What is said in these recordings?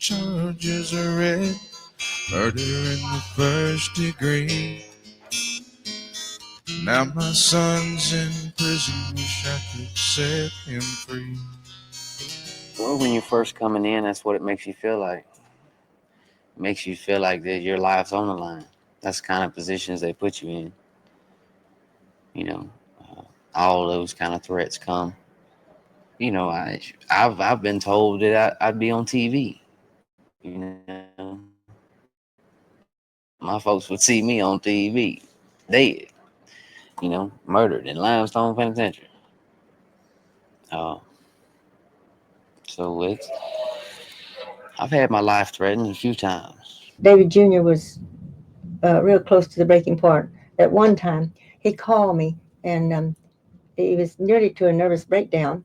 charges are read. Murder in the first degree. Now my son's in prison, wish I could set him free. Well, when you're first coming in, that's what it makes you feel like. It makes you feel like that your life's on the line. That's the kind of positions they put you in. You know, all those kind of threats come. You know, I've been told that I'd be on TV. You know, my folks would see me on TV, dead. Murdered in Limestone Penitentiary. Uh, so I've had my life threatened a few times. David Jr. was real close to the breaking point. At one time, he called me, and he was nearly to a nervous breakdown,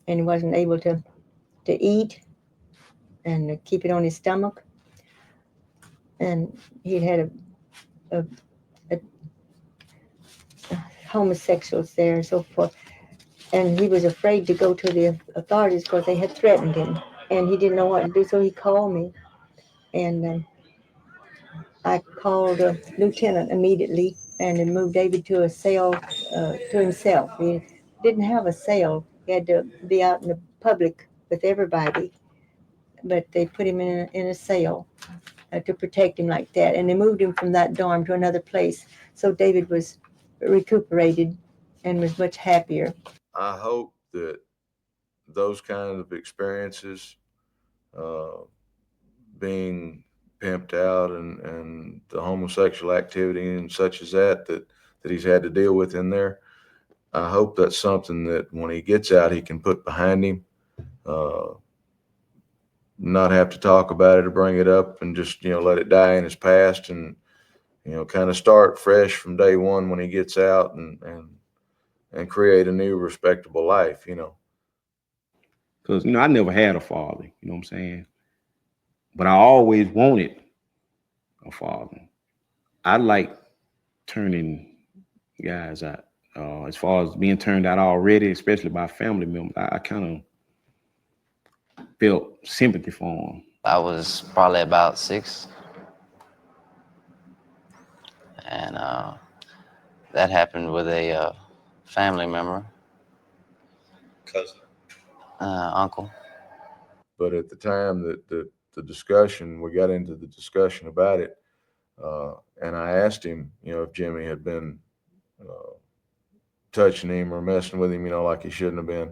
and he wasn't able to eat and keep it on his stomach. And he'd had a, a homosexuals there and so forth. And he was afraid to go to the authorities because they had threatened him, and he didn't know what to do. So he called me, and I called a lieutenant immediately and then moved David to a cell to himself. He didn't have a cell; he had to be out in the public with everybody. But they put him in a cell to protect him like that, and they moved him from that dorm to another place. So David was recuperated and was much happier. I hope that those kind of experiences, uh, being pimped out and the homosexual activity and such as that he's had to deal with in there, I hope that's something that when he gets out, he can put behind him, not have to talk about it or bring it up and just, let it die in his past and, kind of start fresh from day one when he gets out and create a new respectable life. Because, I never had a father, you know what I'm saying? But I always wanted a father. I like turning guys out. As far as being turned out already, especially by family members, I kind of felt sympathy for them. I was probably about 6, and that happened with a family member, Cousin. uncle. But at the time that the discussion, we got into the discussion about it, and I asked him, if Jimmy had been touching him or messing with him, like he shouldn't have been.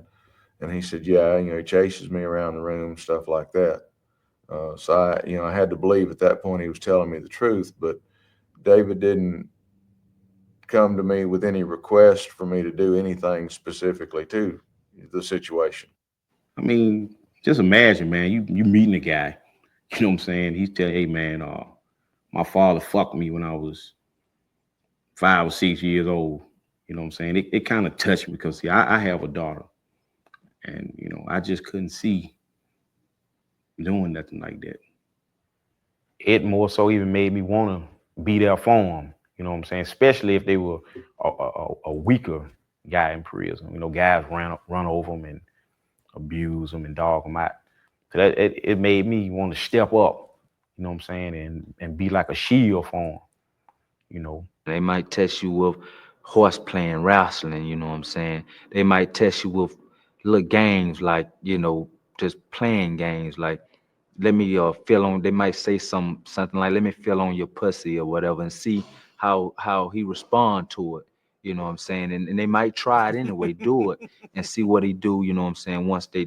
And he said, yeah, he chases me around the room, stuff like that. So I had to believe at that point he was telling me the truth, but David didn't come to me with any request for me to do anything specifically to the situation. I mean, just imagine, man, you meeting a guy, you know what I'm saying? He's telling, hey, man, my father fucked me when I was 5 or 6 years old. You know what I'm saying? It kind of touched me because, see, I have a daughter. And, I just couldn't see doing nothing like that. It more so even made me want to be there for them. You know what I'm saying? Especially if they were a weaker guy in prison. Guys run over them and abuse them and dog them out. So it made me want to step up, you know what I'm saying, and be like a shield for them. They might test you with horse playing, wrestling, you know what I'm saying? They might test you with little games like, just playing games like, let me feel on, they might say something like, let me feel on your pussy or whatever and see how he respond to it. You know what I'm saying? And they might try it anyway, do it and see what he do, you know what I'm saying, once they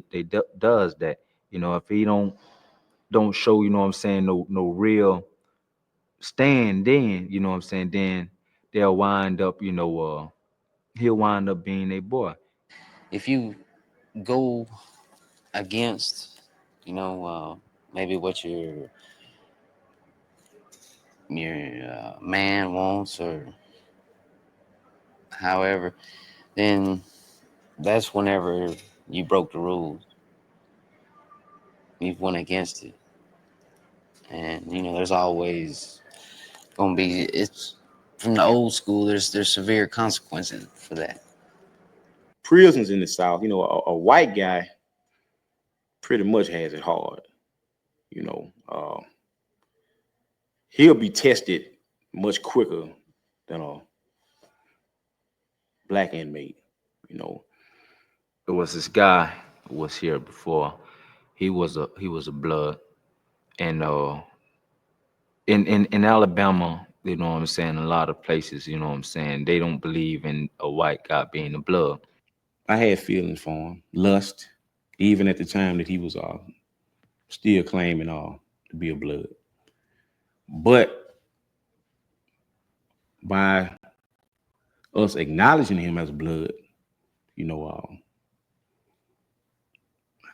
does that. If he don't show, you know what I'm saying, no real stand, then, you know what I'm saying, then they'll wind up, he'll wind up being a boy. If you go against, maybe what your man wants or however, then that's whenever you broke the rules. You've went against it, and there's always gonna be, it's from the old school. There's severe consequences for that. Prisons in the South, a white guy pretty much has it hard. you know, he'll be tested much quicker than a black inmate, you know. It was this guy who was here before. He was a blood, and in Alabama, you know what I'm saying, a lot of places, you know what I'm saying, they don't believe in a white guy being a blood. I had feelings for him, lust, even at the time that he was still claiming to be a blood. But by us acknowledging him as blood, you know,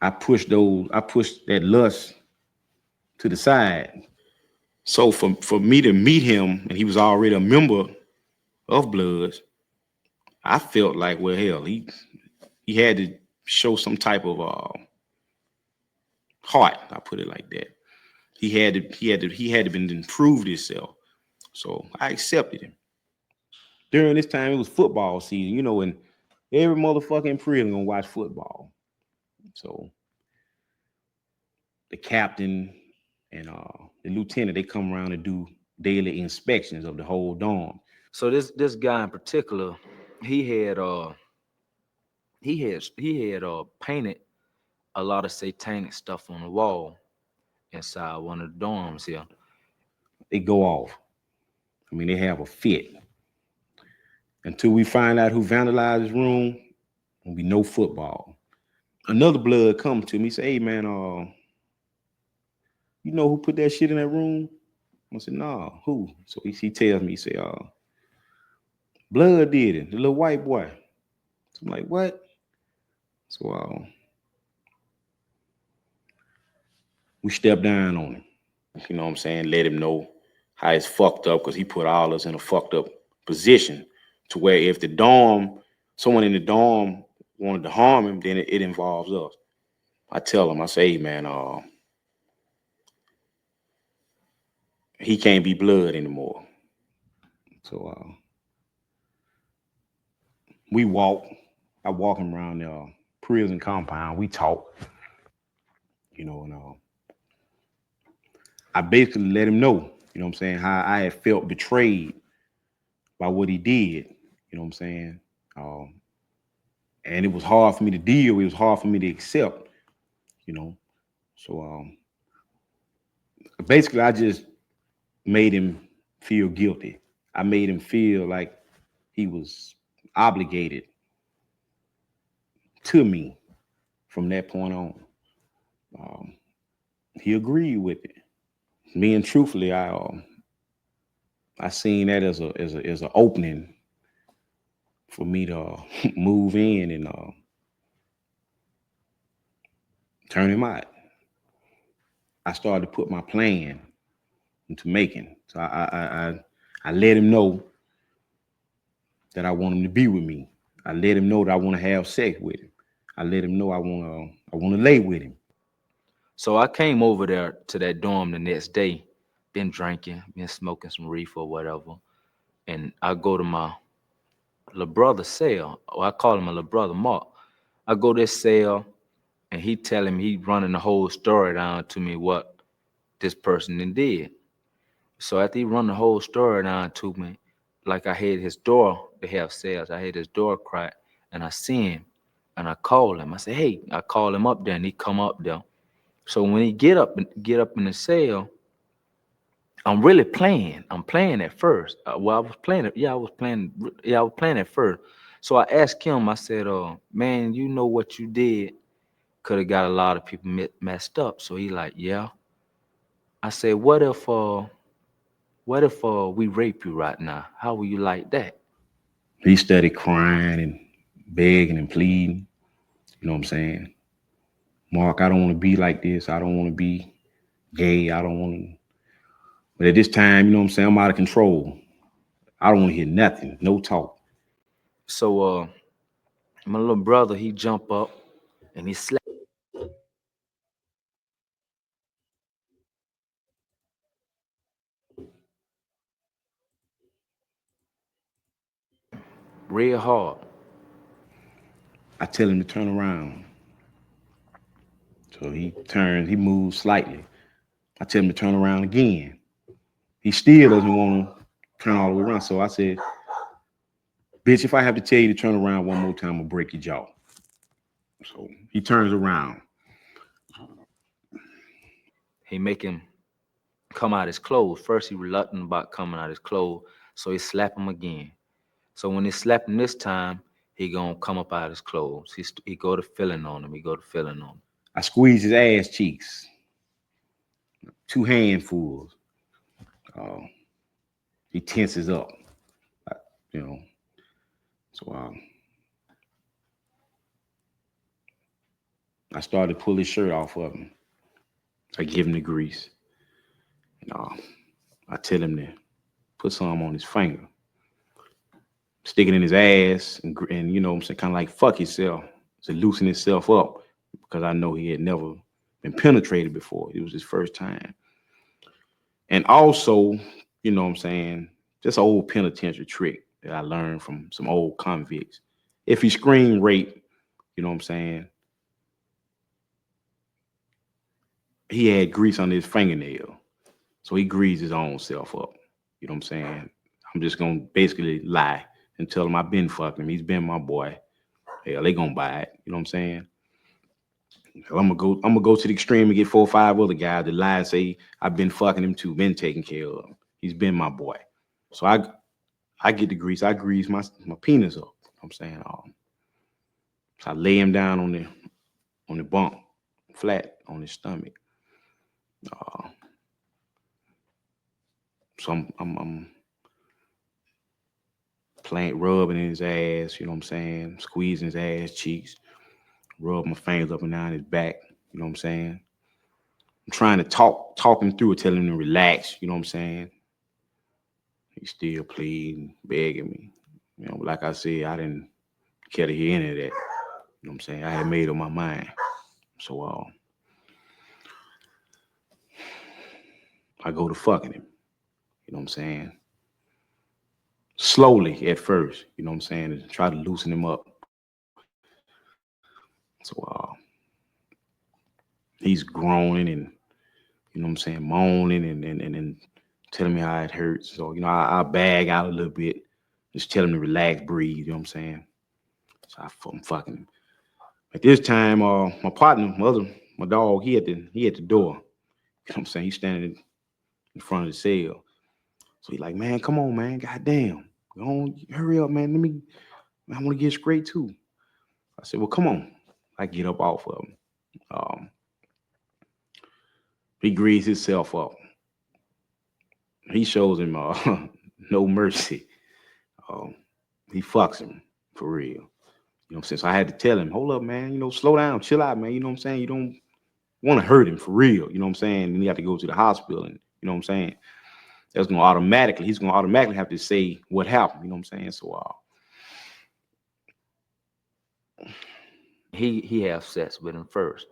I pushed that lust to the side. So for me to meet him, and he was already a member of Bloods, I felt like, well, hell, he had to show some type of heart. I put it like that. He had to been improved himself. So I accepted him. During this time, it was football season, you know, and every motherfucking prison gonna watch football. So the captain and the lieutenant, they come around and do daily inspections of the whole dorm. So this guy in particular, he had painted a lot of satanic stuff on the wall inside one of the dorms here. They go off. I mean, they have a fit. Until we find out who vandalized his room, there'll be no football. Another blood comes to me, say, hey man, you know who put that shit in that room? I said, nah, who? So he tells me, he say, Blood did it, the little white boy. So I'm like, what? So we stepped down on him. You know what I'm saying? Let him know how it's fucked up, because he put all us in a fucked up position to where if someone in the dorm wanted to harm him, then it involves us. I tell him, I say, hey man, he can't be blood anymore. So I walk him around the prison compound. We talk, you know, and I basically let him know, you know what I'm saying, how I had felt betrayed by what he did, you know what I'm saying? And it was hard for me to deal with, it was hard for me to accept, you know. So basically I just made him feel guilty. I made him feel like he was obligated to me from that point on. He agreed with it. Me, and truthfully, I seen that as an opening for me to move in and turn him out. I started to put my plan into making. So I let him know that I want him to be with me. I let him know that I want to have sex with him. I let him know I want to lay with him. So I came over there to that dorm the next day, been drinking, been smoking some reefer or whatever. And I go to my little brother's cell, or I call him my little brother, Mark. I go to his cell, and he telling me, he running the whole story down to me what this person did. So after he run the whole story down to me, like I had his door, they have cells, I had his door crack, and I see him, and I call him. I say, hey, I call him up there, and he come up there. So when he get up in the cell, I'm really playing. I'm playing at first. I was playing it. I was playing at first. So I asked him, I said, man, you know what you did could have got a lot of people messed up. So he like, yeah. I said, what if we rape you right now? How will you like that? He started crying and begging and pleading. You know what I'm saying? Mark, I don't want to be like this. I don't want to be gay. I don't want to. But at this time, you know what I'm saying, I'm out of control. I don't want to hear nothing, no talk. So my little brother, he jump up and he slapped real hard. I tell him to turn around. So he turns, he moves slightly. I tell him to turn around again. He still doesn't want to turn all the way around. So I said, bitch, if I have to tell you to turn around one more time, I'll break your jaw. So he turns around. He make him come out his clothes. First, he reluctant about coming out his clothes, so he slap him again. So when he slap him this time, he gonna come up out his clothes. He go to feeling on him. He go to feeling on him. I squeeze his ass cheeks, 2 handfuls. He tenses up, you know. So I started to pull his shirt off of him. I give him the grease. I tell him to put some on his finger, stick it in his ass, and you know what I'm saying, kind of like fuck himself, to loosen himself up, because I know he had never been penetrated before. It was his first time. And also, you know what I'm saying, just an old penitentiary trick that I learned from some old convicts. If he screamed rape, you know what I'm saying, he had grease on his fingernail. So he greased his own self up. You know what I'm saying? I'm just going to basically lie and tell him I've been fucking him. He's been my boy. Hell, they going to buy it. You know what I'm saying? I'm gonna go to the extreme and get 4 or 5 other guys that lie and say I've been fucking him too, been taking care of him. He's been my boy. So I get the grease. I grease my penis up. You know what I'm saying? So I lay him down on the bunk, flat on his stomach. So I'm playing, rubbing in his ass, you know what I'm saying? Squeezing his ass cheeks, rub my fingers up and down his back, you know what I'm saying? I'm trying to talk him through it, tell him to relax, you know what I'm saying? He still pleading, begging me. You know, like I said, I didn't care to hear any of that. You know what I'm saying? I had made up my mind. So I go to fucking him. You know what I'm saying? Slowly at first, you know what I'm saying, to try to loosen him up. So he's groaning and, you know what I'm saying, moaning and telling me how it hurts. So, you know, I bag out a little bit, just tell him to relax, breathe, you know what I'm saying? So I'm fucking him. At this time, my partner, my dog, he at the door. You know what I'm saying? He's standing in front of the cell. So he's like, man, come on, man, goddamn. Go on, hurry up, man. I want to get straight too. I said, well, come on. I get up off of him. He greases himself up. He shows him no mercy. He fucks him for real. You know what I'm saying? So I had to tell him, hold up, man, you know, slow down, chill out, man. You know what I'm saying? You don't want to hurt him for real. You know what I'm saying? And you have to go to the hospital, and you know what I'm saying? He's gonna automatically have to say what happened. You know what I'm saying? So He have sex with him first.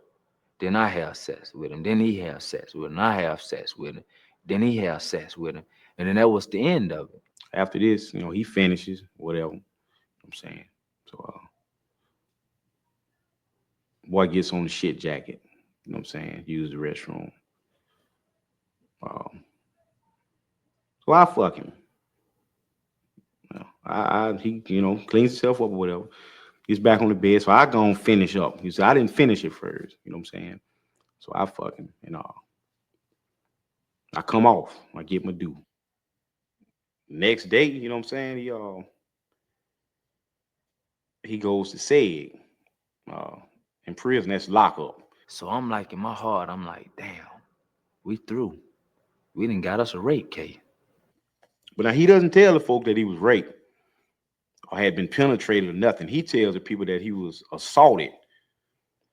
Then I have sex with him. Then he have sex with him. I have sex with him. Then he have sex with him. And then that was the end of it. after this, you know, he finishes, whatever. You know what I'm saying? So boy gets on the shit jacket. You know what I'm saying? Use the restroom. So I fuck him. He, you know, cleans himself up or whatever. He's back on the bed. So I go and finish up. He said, I didn't finish it first. You know what I'm saying? So I fuck him and I come off. I get my due. Next day, you know what I'm saying? He goes to SEG. In prison, that's lockup. So I'm like, in my heart, I'm like, damn, we through. We done got us a rape case. But now he doesn't tell the folk that he was raped or had been penetrated or nothing. He tells the people that he was assaulted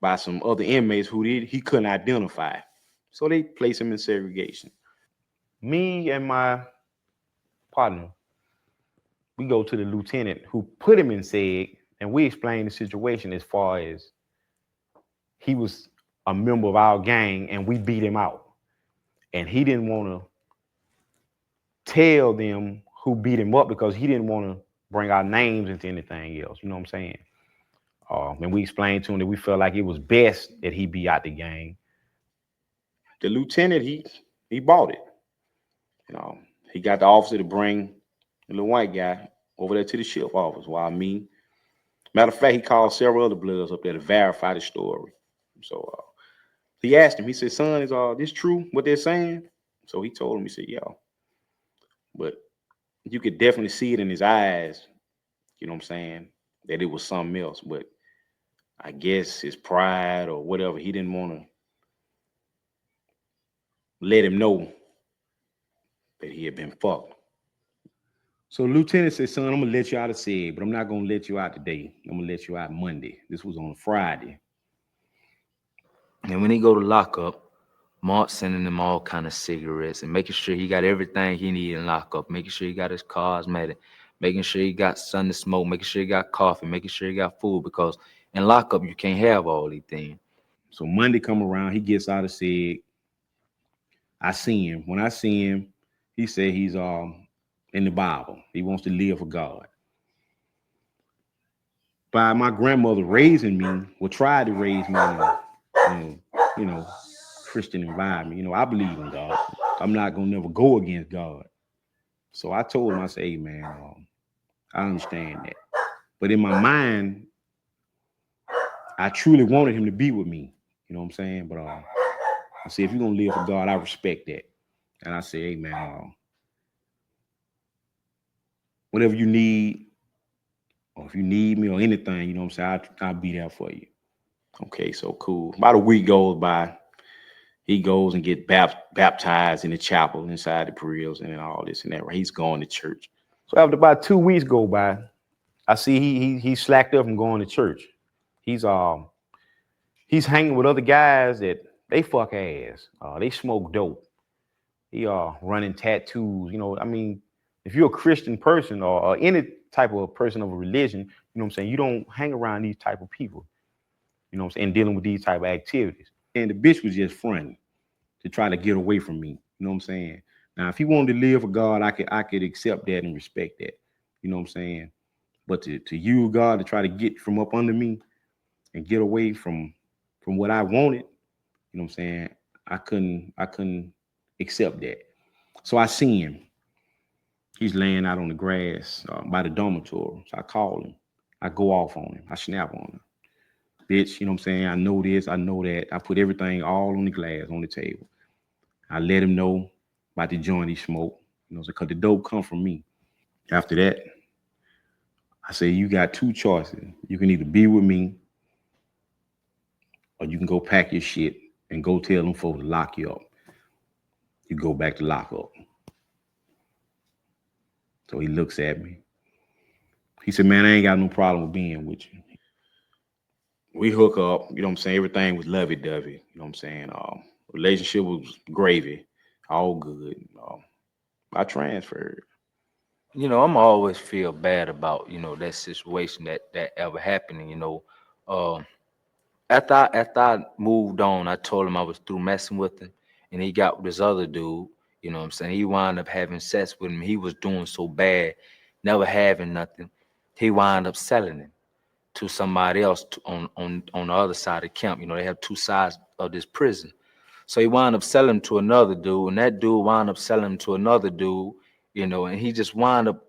by some other inmates who he couldn't identify. So they place him in segregation. Me and my partner, we go to the lieutenant who put him in SEG, and we explain the situation as far as he was a member of our gang and we beat him out. And he didn't want to tell them who beat him up because he didn't want to bring our names into anything else. You know what I'm saying? And we explained to him that we felt like it was best that he be out the gang. the lieutenant, he bought it. You know, he got the officer to bring the little white guy over there to the sheriff office. While matter of fact, he called several other bloods up there to verify the story. So he asked him, he said, son, is this true, what they're saying? So he told him, he said, yeah. But you could definitely see it in his eyes, you know what I'm saying, that it was something else. But I guess his pride or whatever, he didn't want to let him know that he had been fucked. So the lieutenant said, son, I'm going to let you out of SEG, but I'm not going to let you out today. I'm going to let you out Monday. This was on Friday. And when he go to lockup, Mark sending him all kind of cigarettes and making sure he got everything he needed in lockup, making sure he got his cosmetic, making sure he got something to smoke, making sure he got coffee, making sure he got food, because in lockup, you can't have all these things. So Monday come around, he gets out of SEG. I see him. When I see him, he said he's in the Bible. He wants to live for God. By my grandmother raising me, tried to raise me in Christian environment. I believe in God. I'm not gonna never go against God. So I told him, I said, hey man, I understand that. But in my mind, I truly wanted him to be with me. You know what I'm saying? But I said, if you're gonna live for God, I respect that. And I said, hey man, whatever you need, or if you need me or anything, you know what I'm saying, I'll be there for you. Okay, so cool. About a week goes by. He goes and get baptized in the chapel inside the grills and all this and that. Right? He's going to church. So after about 2 weeks go by, I see he slacked up from going to church. He's hanging with other guys that they fuck ass. They smoke dope. He running tattoos. If you're a Christian person or any type of person of a religion, you know what I'm saying, you don't hang around these type of people. You know what I'm saying, dealing with these type of activities. And the bitch was just fronting to try to get away from me. You know what I'm saying? Now, if he wanted to live for God, I could accept that and respect that. You know what I'm saying? But to use God to try to get from up under me and get away from what I wanted, you know what I'm saying? I couldn't accept that. So I seen him. He's laying out on the grass by the dormitory. So I call him. I go off on him. I snap on him. Bitch, you know what I'm saying? I know this, I know that. I put everything all on the glass, on the table. I let him know about the joint he smoked, because the dope come from me. After that, I say, you got two choices. You can either be with me or you can go pack your shit and go tell them folks to lock you up. You go back to lockup. So he looks at me. He said, man, I ain't got no problem with being with you. We hook up, you know what I'm saying? Everything was lovey-dovey, you know what I'm saying? Relationship was gravy, all good. I transferred. I'm always feel bad about, that situation that ever happened. After I moved on, I told him I was through messing with him, and he got with this other dude. You know what I'm saying? He wound up having sex with him. He was doing so bad, never having nothing. He wound up selling him to somebody else on the other side of the camp. They have two sides of this prison. So he wound up selling him to another dude, and that dude wound up selling him to another dude, and he just wound up,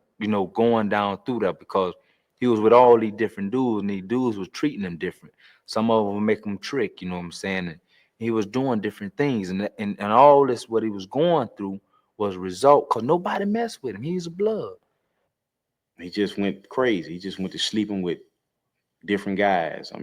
going down through that because he was with all these different dudes, and these dudes was treating him different. Some of them would make him trick, you know what I'm saying? And he was doing different things, and all this, what he was going through was a result because nobody messed with him. He's a blood. He just went crazy. He just went to sleeping with different guys.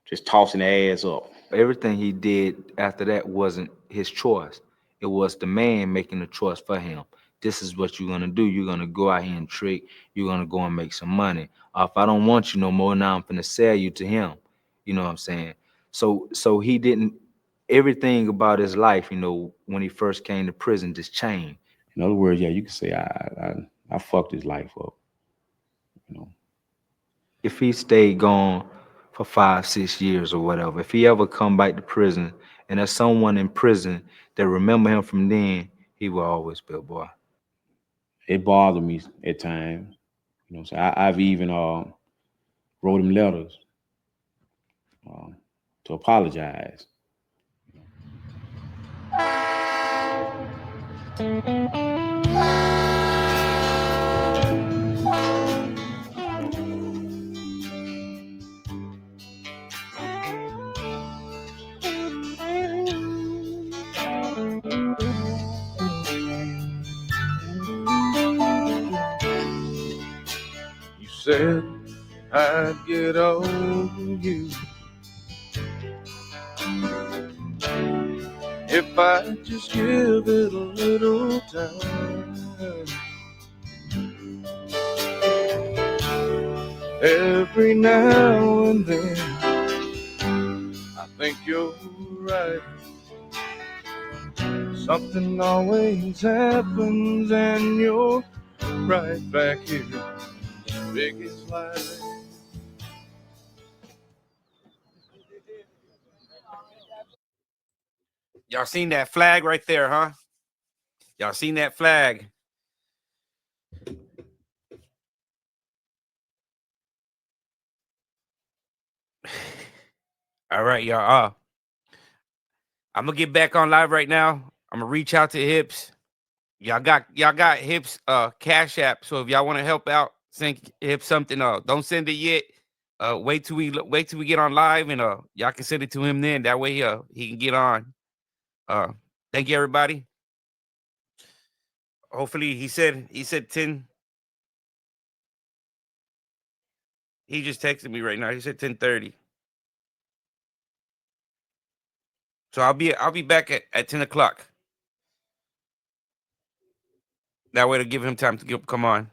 Just tossing the ass up. Everything he did after that wasn't his choice. It was the man making the choice for him. This is what you're going to do. You're going to go out here and trick. You're going to go and make some money. If I don't want you no more, now I'm going to sell you to him. You know what I'm saying? So he didn't, everything about his life, when he first came to prison, just changed. In other words, yeah, you can say I fucked his life up. If he stayed gone for 5-6 years or whatever, if he ever come back to prison and there's someone in prison that remember him from then, he will always be a boy. It bothered me at times. So I've even wrote him letters to apologize. said I'd get over you if I just give it a little time. Every now and then I think you're right. Something always happens and you're right back here, big as life. Y'all seen that flag right there, huh? Y'all seen that flag? All right, y'all. I'm gonna get back on live right now. I'm gonna reach out to Hips. Y'all got Hips Cash App. So if y'all want to help out, send Hips something. Don't send it yet. Wait till we get on live and y'all can send it to him then. That way he can get on. Thank you, everybody. Hopefully he said 10. He just texted me right now. He said 10:30. So I'll be back at 10 o'clock. That way to give him time to come on.